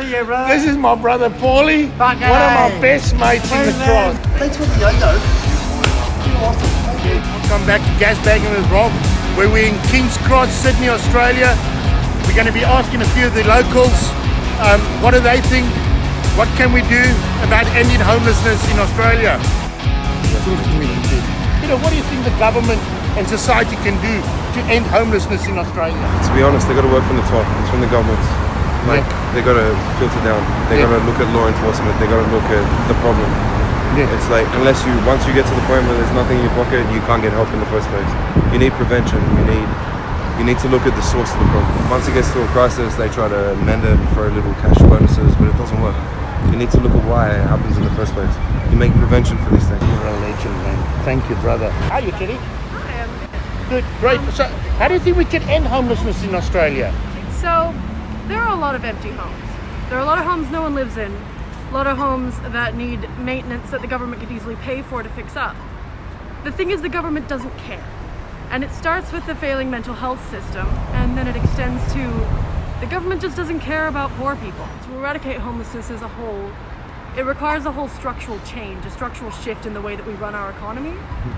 see you, bro. This is my brother Pauly, one of my best mates in the cross. Thanks for the yo-yo. Welcome back to Gasbagging with Rob, where we're in King's Cross, Sydney, Australia. We're going to be asking a few of the locals, what do they think? What can we do about ending homelessness in Australia? You know, what do you think the government and society can do to end homelessness in Australia? To be honest, they got to work from the top. It's from the government. Like, they got to filter down. They got to look at law enforcement. They got to look at the problem. It's like, once you get to the point where there's nothing in your pocket, you can't get help in the first place. You need prevention. You need to look at the source of the problem. Once it gets to a crisis, they try to mend it and throw little cash bonuses, but it doesn't work. You need to look at why it happens in the first place. You make prevention for these things. You're a legend, man. Thank you, brother. How are you, Kitty? Hi, I'm Good, great. So, how do you think we can end homelessness in Australia? So, there are a lot of empty homes. There are a lot of homes no one lives in. A lot of homes that need maintenance that the government could easily pay for to fix up. The thing is, the government doesn't care. And it starts with the failing mental health system, and then it extends to the government just doesn't care about poor people. To eradicate homelessness as a whole, it requires a whole structural change, a structural shift in the way that we run our economy,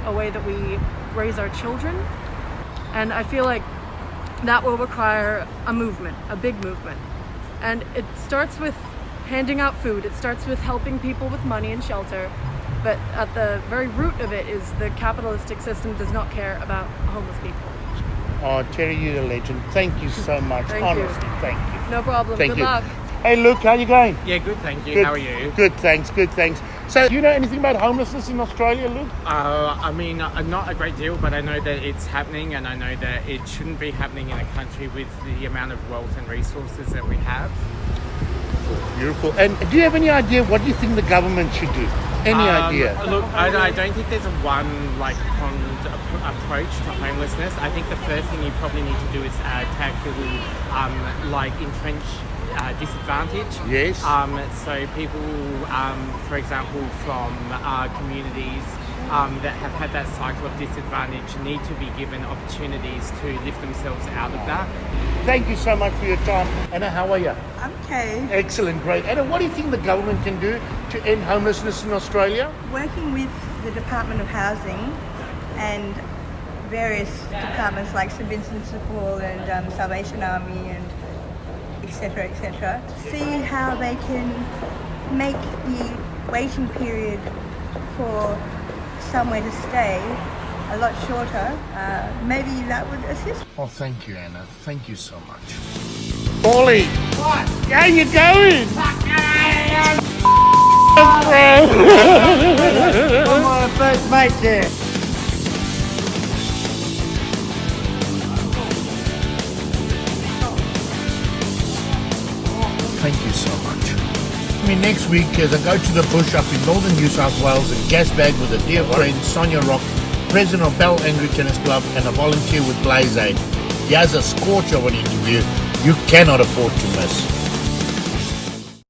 a way that we raise our children. And I feel like that will require a movement, a big movement. And it starts with handing out food. It starts with helping people with money and shelter. But at the very root of it is the capitalistic system does not care about homeless people. Oh, Terry, you're a legend. Thank you so much. Honestly, thank you. No problem. Thank Good you. luck. Hey, Luke, how you going? Yeah, good, thank you. Good. How are you? Good, thanks, good, thanks. So, do you know anything about homelessness in Australia, Luke? I mean, not a great deal, but I know that it's happening, and I know that it shouldn't be happening in a country with the amount of wealth and resources that we have. Beautiful. And do you have any idea what you think the government should do? Any idea? Look, I don't think there's a one pronged approach to homelessness. I think the first thing you probably need to do is tackle entrench disadvantage. Yes. So people, for example, from communities that have had that cycle of disadvantage need to be given opportunities to lift themselves out of that. Thank you so much for your time. Anna, how are you? I'm okay. Excellent, great. Anna, what do you think the government can do to end homelessness in Australia? Working with the Department of Housing and various departments like St Vincent's de Paul and Salvation Army and etc. See how they can make the waiting period for somewhere to stay a lot shorter. Maybe that would assist. Oh, thank you, Anna. Thank you so much. Pauly! What? How you going? One of my first mates here. Thank you so much. Next week, as I go to the bush up in northern New South Wales and gasbag with a dear friend, Sonia Rock, president of Bell Angry Tennis Club and a volunteer with Blaze Aid. He has a scorcher of an interview you cannot afford to miss.